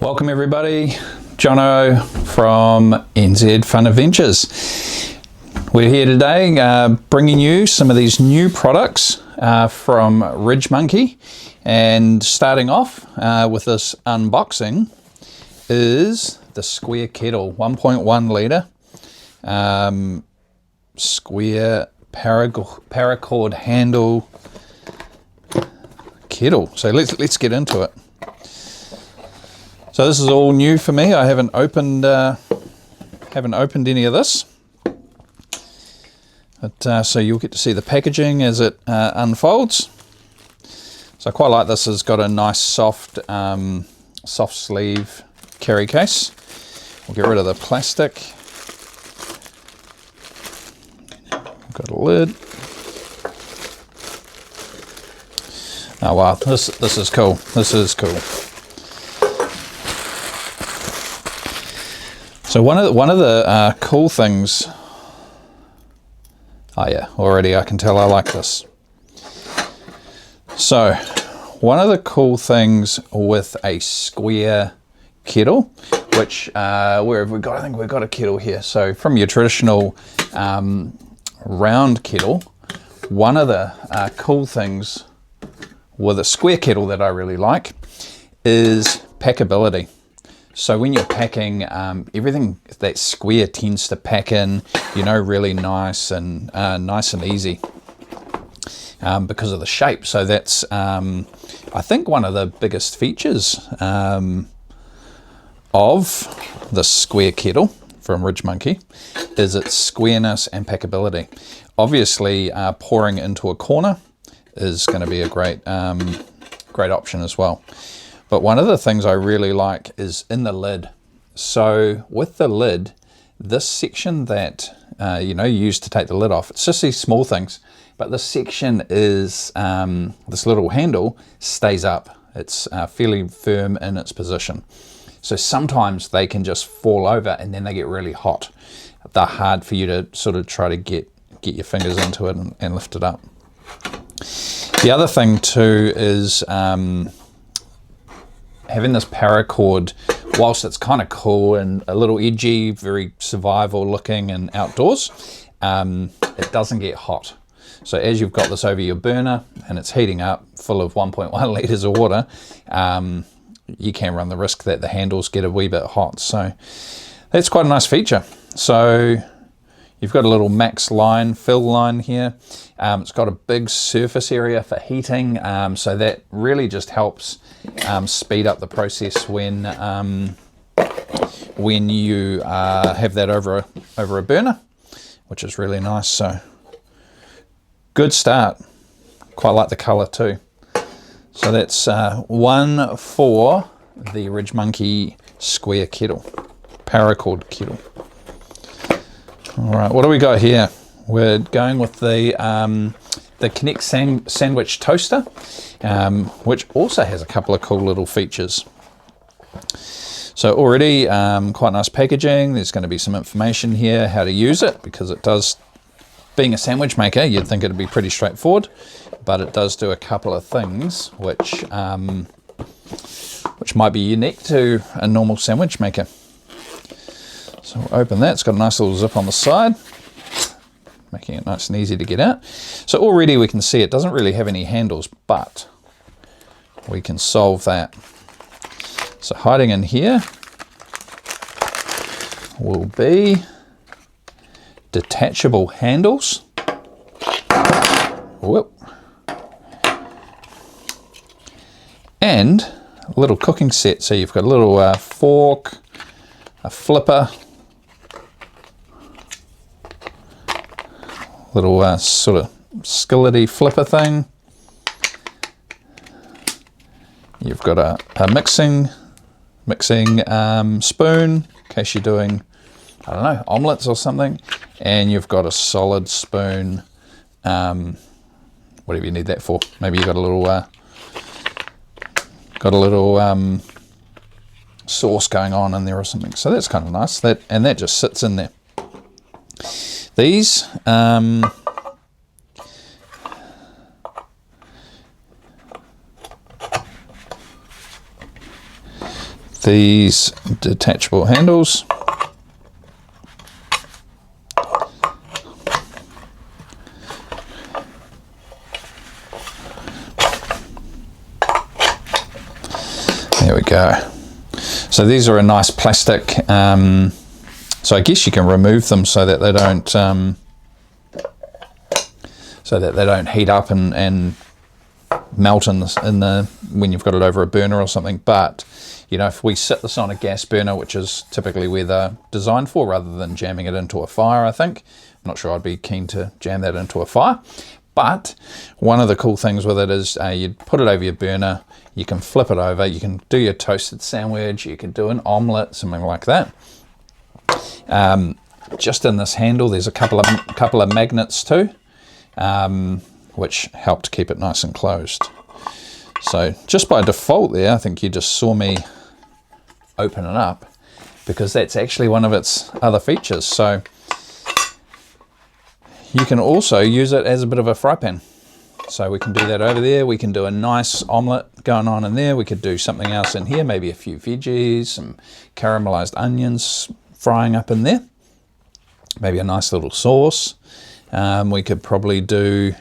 Welcome everybody, Jono from NZ Fun Adventures. We're here today bringing you some of these new products from RidgeMonkey, and starting off with this unboxing is the Square Kettle 1.1 litre square paracord handle kettle. So let's get into it. So this is all new for me. I haven't opened any of this, but so you'll get to see the packaging as it unfolds. So I quite like this. It's got a nice soft sleeve carry case. We'll get rid of the plastic. Got a lid. Oh wow, this is cool. This is cool. So one of the cool things. Oh yeah, already I can tell I like this. So one of the cool things with a square kettle, which where have we got? I think we've got a kettle here. So from your traditional round kettle, one of the cool things with a square kettle that I really like is packability. So when you're packing, everything that square tends to pack in, you know, really nice and easy because of the shape. So that's, I think, one of the biggest features of the Square Kettle from RidgeMonkey is its squareness and packability. Obviously, pouring into a corner is going to be a great option as well. But one of the things I really like is in the lid. So with the lid, this section that you use to take the lid off, it's just these small things, but this section is, this little handle stays up. It's fairly firm in its position. So sometimes they can just fall over and then they get really hot. They're hard for you to sort of try to get your fingers into it and lift it up. The other thing too is having this paracord, whilst it's kind of cool and a little edgy, very survival looking and outdoors, it doesn't get hot. So as you've got this over your burner and it's heating up full of 1.1 litres of water, you can run the risk that the handles get a wee bit hot. So that's quite a nice feature. So you've got a little max line, fill line here. It's got a big surface area for heating, so that really just helps speed up the process when you have that over a burner, which is really nice. So good start. Quite like the colour too. So that's one for the RidgeMonkey Square Kettle, paracord kettle. All right, what do we got here? We're going with the Connect Sandwich Toaster, which also has a couple of cool little features. So already quite nice packaging. There's going to be some information here how to use it, because it does, being a sandwich maker, you'd think it'd be pretty straightforward, but it does do a couple of things which might be unique to a normal sandwich maker. So we'll open that. It's got a nice little zip on the side, making it nice and easy to get out. So already we can see it doesn't really have any handles, but we can solve that. So hiding in here will be detachable handles. Whoop. And a little cooking set. So you've got a little fork, a flipper, little sort of skillety flipper thing. You've got a mixing spoon in case you're doing, I don't know, omelets or something. And you've got a solid spoon, whatever you need that for. Maybe you've got a little sauce going on in there or something. So that's kind of nice. That just sits in there. These these detachable handles. There we go. So these are a nice plastic, so I guess you can remove them so that they don't heat up and melt in the when you've got it over a burner or something. But you know, if we sit this on a gas burner, which is typically where they're designed for, rather than jamming it into a fire, I think. I'm not sure I'd be keen to jam that into a fire. But one of the cool things with it is you put it over your burner, you can flip it over, you can do your toasted sandwich, you can do an omelette, something like that. Just in this handle, there's a couple of magnets too, which help to keep it nice and closed. So just by default there, I think you just saw me open it up, because that's actually one of its other features. So you can also use it as a bit of a fry pan. So we can do that over there. We can do a nice omelette going on in there. We could do something else in here, maybe a few veggies, some caramelized onions frying up in there. Maybe a nice little sauce. We could probably do,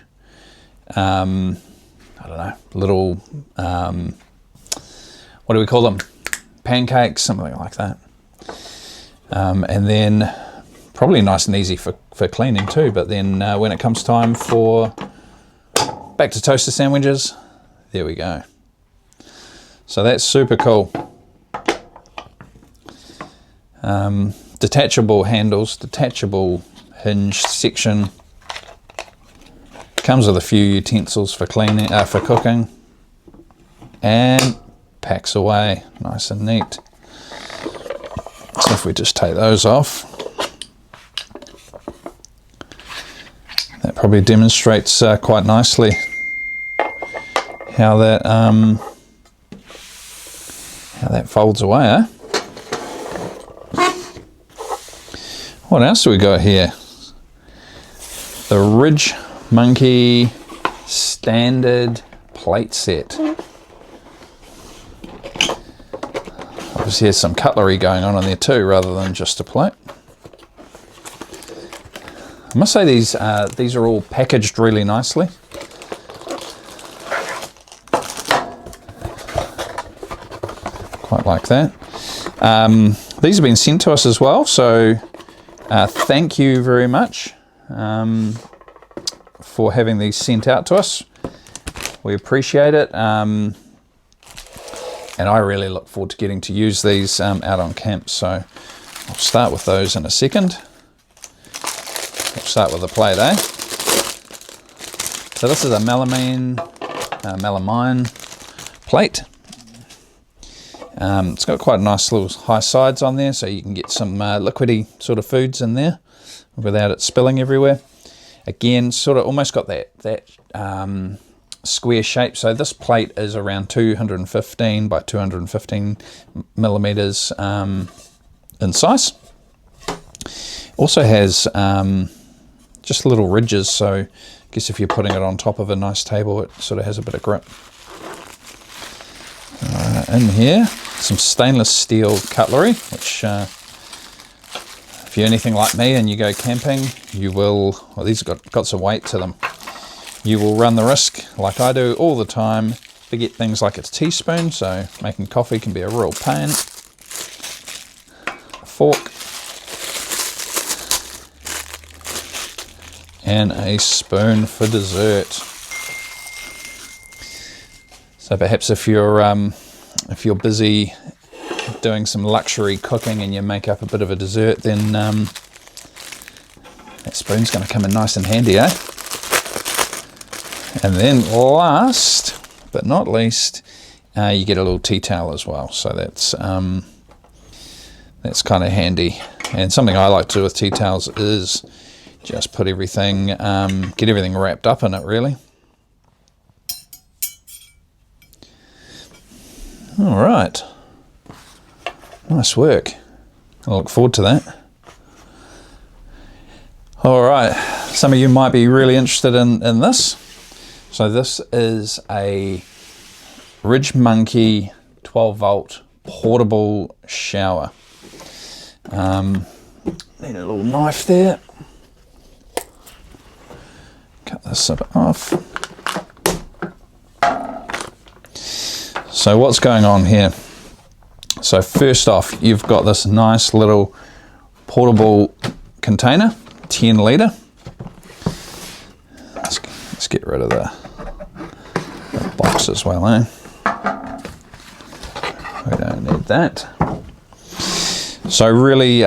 I don't know, little, what do we call them? Pancakes, something like that. And then probably nice and easy for cleaning too. But then when it comes time for back to toaster sandwiches, there we go. So that's super cool. Detachable handles, detachable hinge section. Comes with a few utensils for cleaning, for cooking, and packs away nice and neat. So if we just take those off, that probably demonstrates quite nicely how that folds away, eh? What else do we got here? The RidgeMonkey standard plate set. Obviously there's some cutlery going on in there too, rather than just a plate. I must say these are all packaged really nicely. Quite like that. These have been sent to us as well, so thank you very much for having these sent out to us. We appreciate it, and I really look forward to getting to use these out on camp. So I'll start with those in a second. We'll start with the plate, eh? So this is a melamine plate. It's got quite nice little high sides on there, so you can get some liquidy sort of foods in there without it spilling everywhere. Again, sort of almost got that square shape. So this plate is around 215 by 215 millimeters in size. Also has just little ridges, so I guess if you're putting it on top of a nice table, it sort of has a bit of grip. In here, some stainless steel cutlery, which if you're anything like me and you go camping, you will, well, these have got some weight to them. You will run the risk, like I do all the time, forget things like a teaspoon, so making coffee can be a real pain. A fork. And a spoon for dessert. So perhaps if you're busy doing some luxury cooking and you make up a bit of a dessert, then that spoon's going to come in nice and handy, eh? And then last but not least, you get a little tea towel as well. So that's kind of handy. And something I like to do with tea towels is just put everything, get everything wrapped up in it, really. All right, nice work. I look forward to that. All right, some of you might be really interested in this. So this is a RidgeMonkey 12 volt portable shower. Need a little knife there. Cut this a bit off. So what's going on here? So first off, you've got this nice little portable container, 10 litre. Let's get rid of the box as well, eh? We don't need that. So really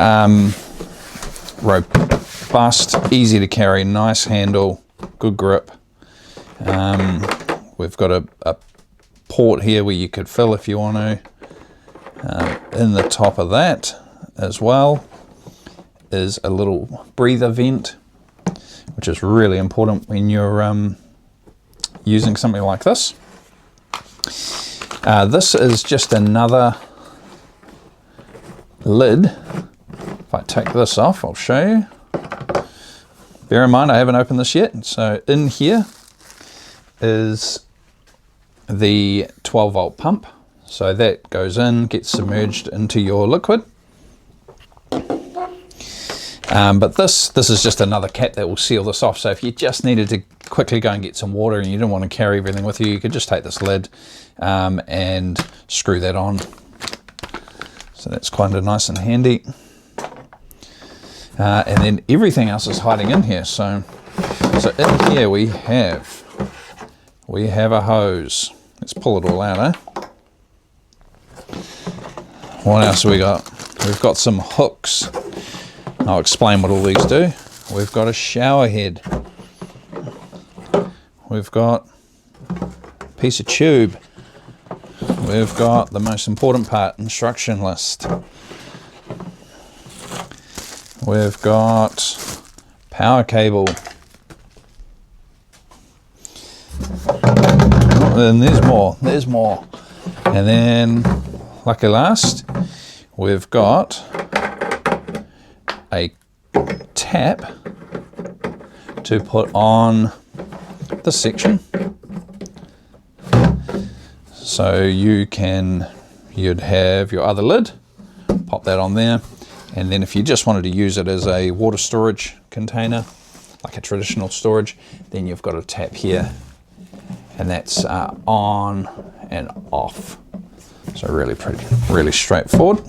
robust, easy to carry, nice handle, good grip. We've got a port here where you could fill if you want to. In the top of that as well is a little breather vent, which is really important when you're using something like this. This is just another lid. If I take this off, I'll show you. Bear in mind, I haven't opened this yet. So in here is the 12-volt pump. So that goes in, gets submerged into your liquid. But this is just another cap that will seal this off. So if you just needed to quickly go and get some water and you didn't want to carry everything with you, you could just take this lid and screw that on. So that's quite nice and handy. And then everything else is hiding in here. So in here we have a hose. Let's pull it all out, eh? What else have we got? We've got some hooks. I'll explain what all these do. We've got a shower head. We've got a piece of tube. We've got the most important part, instruction list. We've got power cable. And there's more. And then, lucky last, we've got a tap to put on this section. So you'd have your other lid, pop that on there, and then if you just wanted to use it as a water storage container, like a traditional storage, then you've got a tap here, and that's on and off. So really straightforward.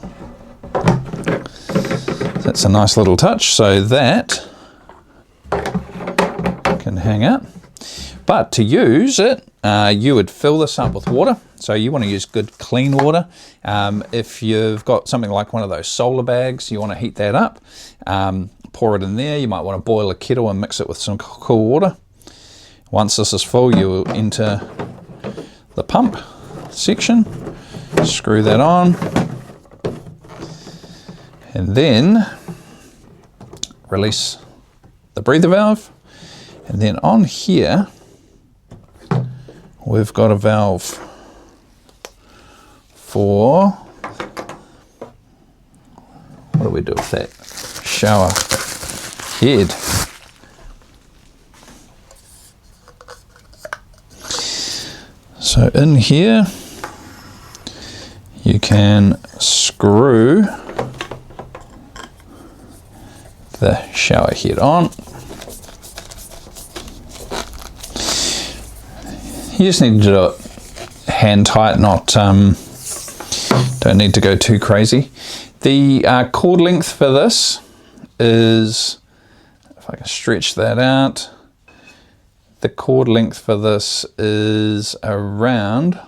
That's a nice little touch, so that can hang out. But to use it, you would fill this up with water. So you want to use good clean water. If you've got something like one of those solar bags, you want to heat that up, pour it in there. You might want to boil a kettle and mix it with some cool water. Once this is full, you will enter the pump section, screw that on, and then release the breather valve. And then on here, we've got a valve for, what do we do with that? Shower head. So in here, you can screw the shower head on. You just need to do it hand tight, not don't need to go too crazy. The cord length for this is, if I can stretch that out, the cord length for this is around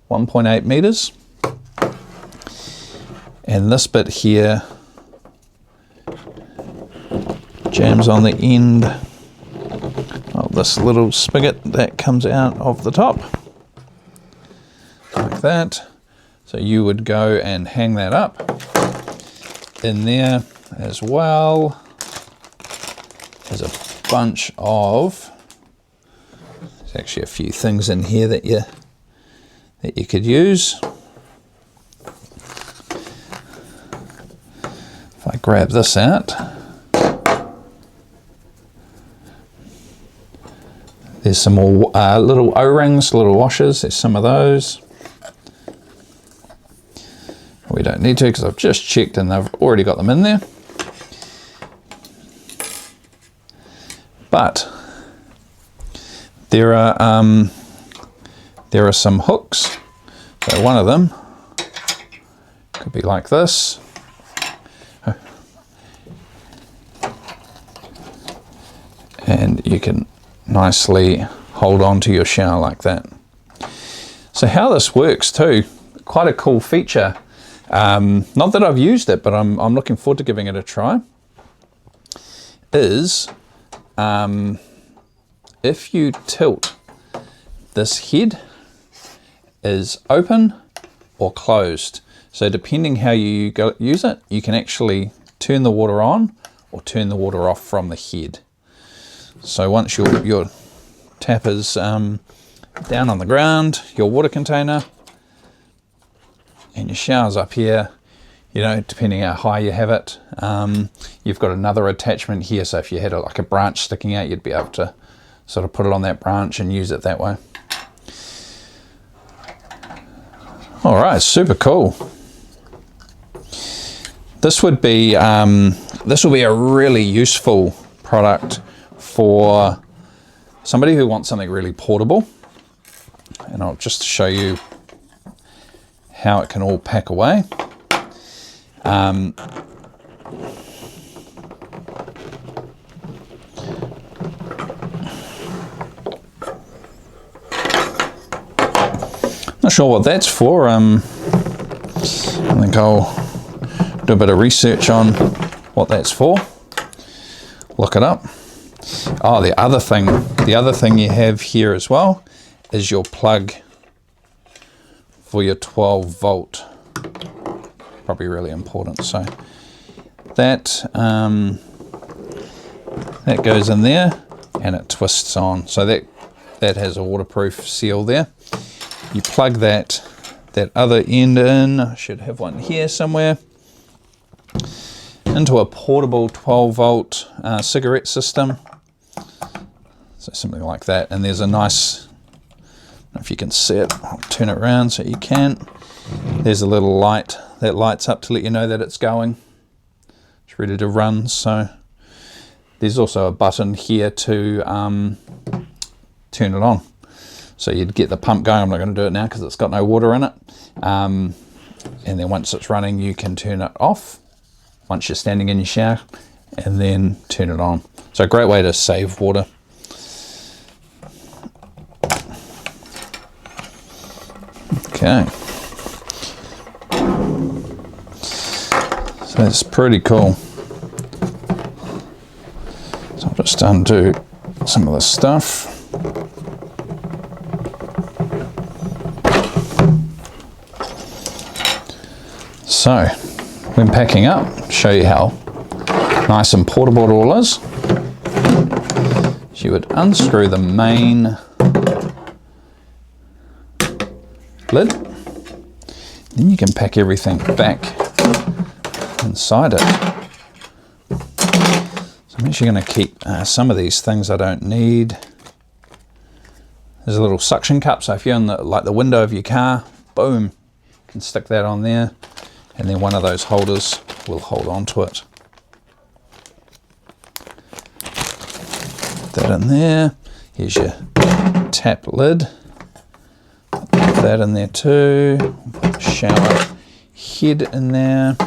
1.8 meters. And this bit here jams on the end of this little spigot that comes out of the top, like that. So you would go and hang that up in there as well. There's a bunch of, there's actually a few things in here that you could use. If I grab this out, there's some more little O-rings, little washers. There's some of those. We don't need to because I've just checked and they've already got them in there. But there are some hooks. So one of them could be like this. And you can nicely hold on to your shower like that. So how this works too, quite a cool feature. Not that I've used it, but I'm looking forward to giving it a try. Is if you tilt, this head is open or closed. So depending how you use it, you can actually turn the water on or turn the water off from the head. So once your tap is down on the ground, your water container, and your shower's up here, you know, depending how high you have it, you've got another attachment here. So if you had like a branch sticking out, you'd be able to sort of put it on that branch and use it that way. All right, super cool. This will be a really useful product for somebody who wants something really portable. And I'll just show you how it can all pack away. Not sure what that's for. I think I'll do a bit of research on what that's for. Look it up. Oh, the other thing you have here as well is your plug for your 12 volt. Probably really important. So that that goes in there and it twists on. So that has a waterproof seal there. You plug that other end in. I should have one here somewhere. Into a portable 12 volt cigarette system. So something like that. And there's a nice, I don't know if you can see it, I'll turn it around so you can. There's a little light that lights up to let you know that it's going. It's ready to run. So there's also a button here to turn it on. So you'd get the pump going. I'm not going to do it now because it's got no water in it. And then once it's running, you can turn it off once you're standing in your shower and then turn it on. So a great way to save water. Okay. So that's pretty cool. So I'll just undo some of the stuff. So, when packing up, show you how nice and portable it all is. So you would unscrew the main lid, then you can pack everything back inside it. So I'm actually going to keep some of these things I don't need. There's a little suction cup, so if you're in the window of your car, boom, you can stick that on there. And then one of those holders will hold on to it. Put that in there. Here's your tap lid. Put that in there too. Put the shower head in there.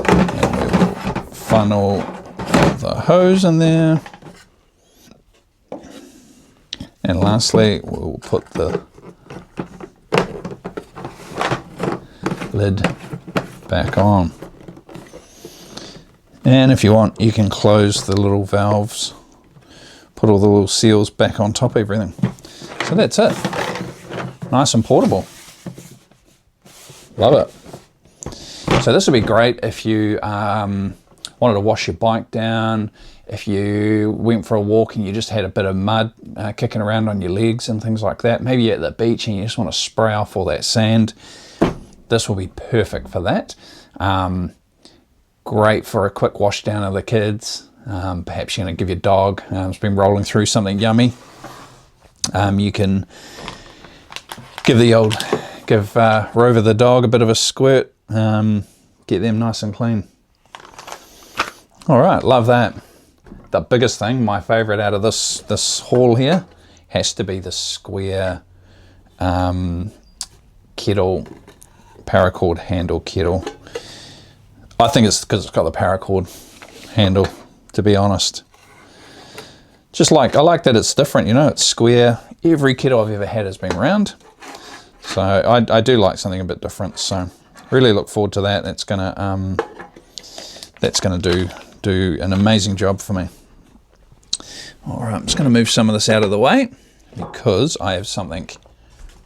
And we'll funnel the hose in there. And lastly, we'll put the lid back on. And if you want, you can close the little valves, put all the little seals back on top of everything. So that's it. Nice and portable. Love it. So this would be great if you wanted to wash your bike down, if you went for a walk and you just had a bit of mud kicking around on your legs and things like that. Maybe you're at the beach and you just want to spray off all that sand. This will be perfect for that. Great for a quick wash down of the kids. Perhaps you're going to give your dog, it's been rolling through something yummy. You can give Rover the dog a bit of a squirt, get them nice and clean. All right, love that. The biggest thing, my favorite out of this haul here, has to be the Square Kettle, paracord handle kettle. I think it's because it's got the paracord handle, to be honest. I like that it's different, you know, it's square. Every kettle I've ever had has been round. So I do like something a bit different. So really look forward to that. That's gonna do an amazing job for me. All right, I'm just gonna move some of this out of the way because I have something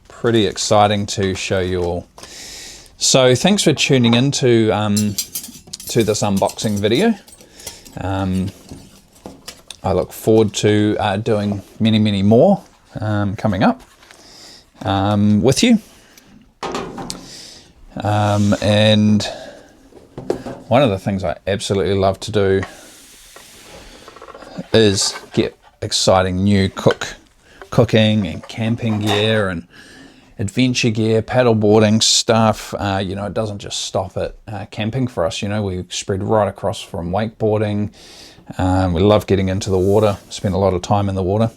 pretty exciting to show you all. So thanks for tuning in to this unboxing video. I look forward to doing many more coming up with you. And one of the things I absolutely love to do is get exciting new cooking and camping gear and adventure gear, paddleboarding stuff. You know, it doesn't just stop at camping for us. You know, we spread right across from wakeboarding. We love getting into the water, spend a lot of time in the water,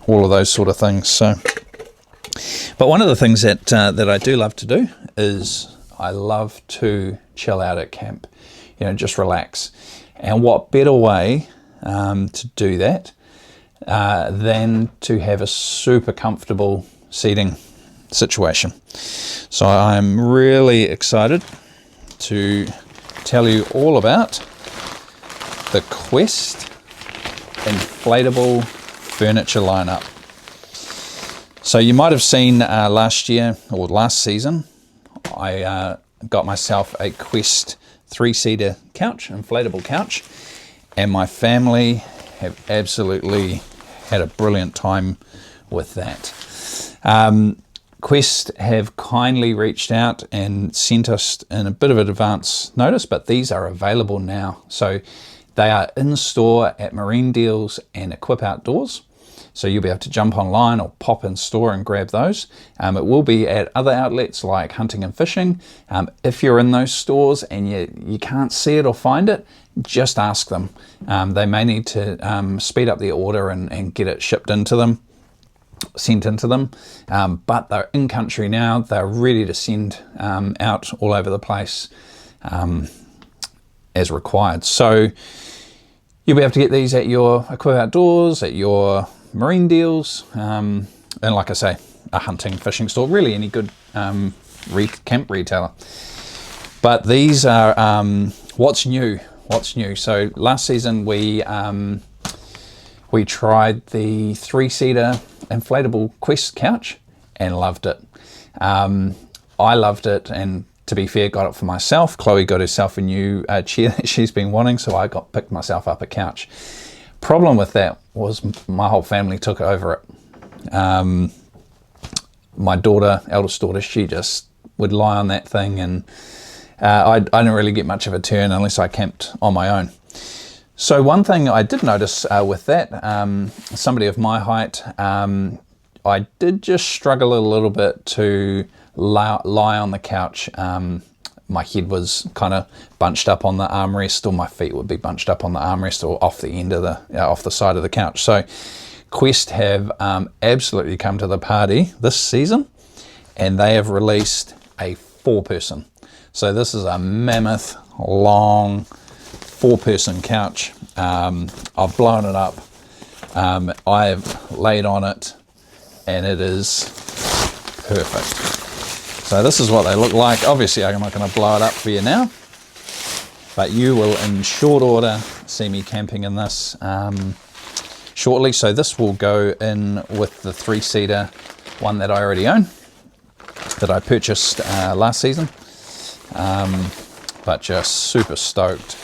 all of those sort of things. So, but one of the things that I do love to do is I love to chill out at camp, you know, just relax. And what better way to do that than to have a super comfortable seating situation. So I'm really excited to tell you all about the Quest inflatable furniture lineup. So you might have seen last year or last season, I got myself a Quest 3-seater couch, inflatable couch, and my family have absolutely had a brilliant time with that. Quest have kindly reached out and sent us in a bit of advance notice, but these are available now. So they are in store at Marine Deals and Equip Outdoors. So you'll be able to jump online or pop in store and grab those. It will be at other outlets like Hunting and Fishing. If you're in those stores and you can't see it or find it, just ask them. They may need to speed up the order and get it sent into them. But they're in country now. They're ready to send out all over the place as required. So you'll be able to get these at your Equip Outdoors, at your Marine Deals, and like I say, a hunting, fishing store, really any good camp retailer. But these are what's new. So last season we tried the 3-seater inflatable Quest couch and loved it. I loved it, and to be fair, got it for myself. Chloe got herself a new chair that she's been wanting, so I picked myself up a couch. Problem with that was my whole family took over it. My daughter, eldest daughter, she just would lie on that thing, and I didn't really get much of a turn unless I camped on my own. So one thing I did notice with that, somebody of my height, I did just struggle a little bit to lie on the couch. My head was kind of bunched up on the armrest, or my feet would be bunched up on the armrest or off the end of off the side of the couch. So Quest have absolutely come to the party this season, and they have released a 4-person. So this is a mammoth, long 4-person couch. I've blown it up. I've laid on it, and it is perfect. So this is what they look like. Obviously, I'm not going to blow it up for you now, but you will, in short order, see me camping in this shortly. So this will go in with the 3-seater one that I already own, that I purchased last season. But just super stoked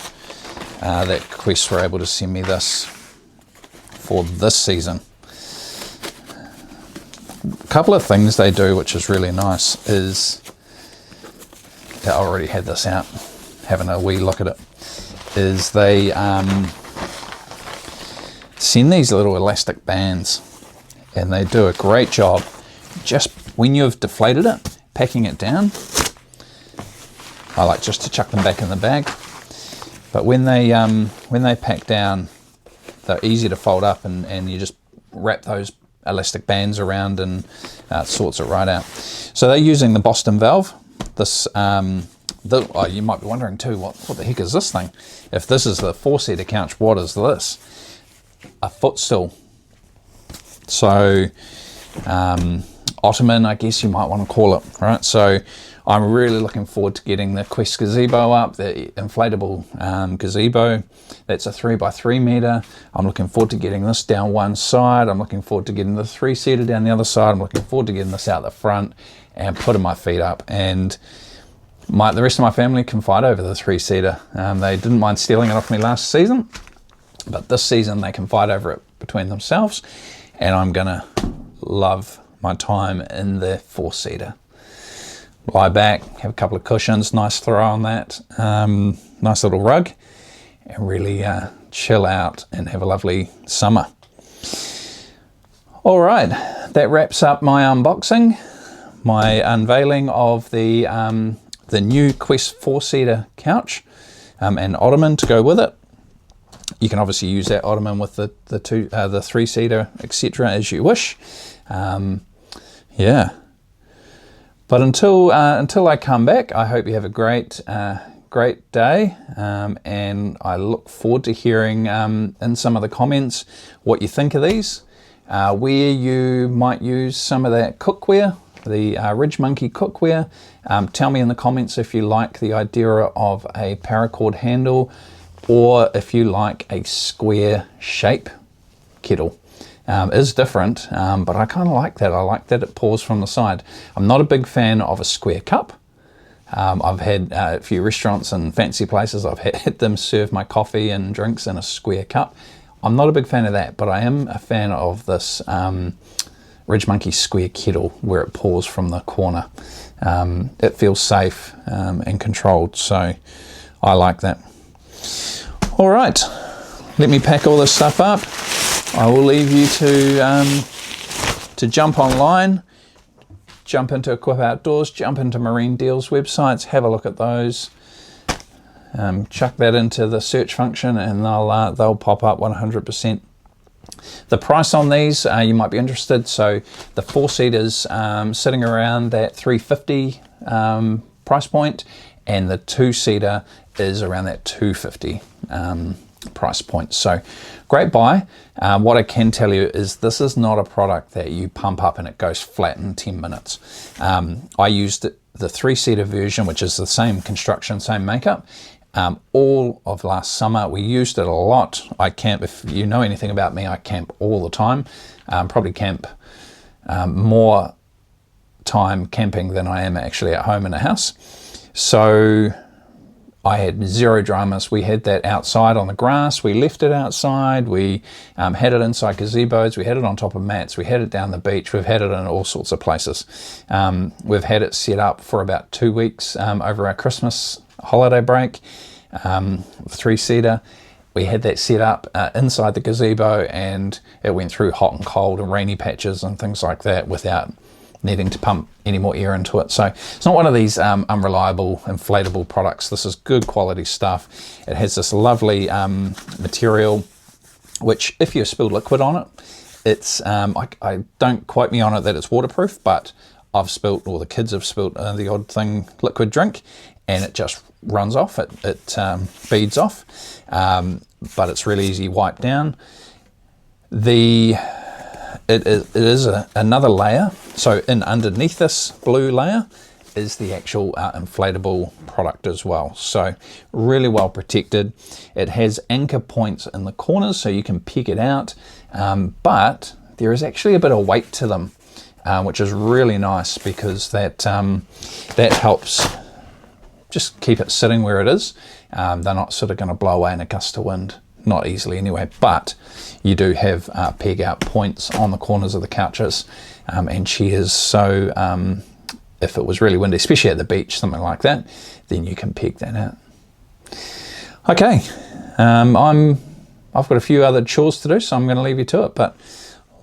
that Quest were able to send me this for this season. A couple of things they do which is really nice is, I already had this out, having a wee look at it, is they send these little elastic bands and they do a great job. Just when you've deflated it, packing it down. I like just to chuck them back in the bag. But when they pack down, they're easy to fold up, and you just wrap those elastic bands around and it sorts it right out. So they're using the Boston valve. This, you might be wondering too, what the heck is this thing? If this is the 4-seater couch, what is this? A footstool. So ottoman, I guess you might want to call it, right? So I'm really looking forward to getting the Quest gazebo up, the inflatable gazebo. That's a 3x3 meter. I'm looking forward to getting this down one side. I'm looking forward to getting the 3-seater down the other side. I'm looking forward to getting this out the front and putting my feet up. And the rest of my family can fight over the 3-seater. They didn't mind stealing it off me last season, but this season they can fight over it between themselves. And I'm gonna love my time in the 4-seater. Lie back, have a couple of cushions, nice throw on that, nice little rug, and really chill out and have a lovely summer. All right, that wraps up my unboxing, my unveiling of the new Quest 4-seater couch and ottoman to go with it. You can obviously use that ottoman with the 3-seater, etc., as you wish. Yeah. But until I come back, I hope you have a great day, and I look forward to hearing in some of the comments what you think of these, where you might use some of that cookware, the RidgeMonkey cookware. Tell me in the comments if you like the idea of a paracord handle, or if you like a square shape kettle. Is different, but I kind of like that. I like that it pours from the side. I'm not a big fan of a square cup. I've had a few restaurants and fancy places, I've had them serve my coffee and drinks in a square cup. I'm not a big fan of that, but I am a fan of this RidgeMonkey square kettle where it pours from the corner. It feels safe and controlled, so I like that. All right, let me pack all this stuff up. I will leave you to jump online, jump into Equip Outdoors, jump into Marine Deals websites, have a look at those, chuck that into the search function, and they'll pop up 100%. The price on these, you might be interested. So the 4-seaters sitting around that $350 price point, and the 2-seater is around that $250 price point. So great buy. What I can tell you is this is not a product that you pump up and it goes flat in 10 minutes. I used the 3-seater version, which is the same construction, same makeup, all of last summer. We used it a lot. I camp, if you know anything about me, I camp all the time. Probably camp more time camping than I am actually at home in a house. So I had zero dramas. We had that outside on the grass. We left it outside. We had it inside gazebos. We had it on top of mats. We had it down the beach. We've had it in all sorts of places. We've had it set up for about 2 weeks over our Christmas holiday break. 3-seater. We had that set up inside the gazebo, and it went through hot and cold and rainy patches and things like that without needing to pump any more air into it. So it's not one of these unreliable inflatable products. This is good quality stuff. It has this lovely material, which if you spilled liquid on it, it's I don't quote me on it that it's waterproof, but I've spilt, or the kids have spilt the odd thing, liquid drink, and it just runs off. It beads off, but it's really easy to wipe down. It is another layer. So underneath this blue layer is the actual inflatable product as well. So really well protected. It has anchor points in the corners so you can peg it out, but there is actually a bit of weight to them, which is really nice, because that helps just keep it sitting where it is. They're not sort of going to blow away in a gust of wind. Not easily anyway, but you do have peg out points on the corners of the couches and chairs. So if it was really windy, especially at the beach, something like that, then you can peg that out. Okay, I've got a few other chores to do, so I'm going to leave you to it, but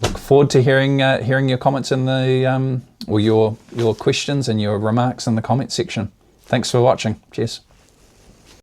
look forward to hearing your comments in the or your questions and your remarks in the comment section. Thanks for watching. Cheers.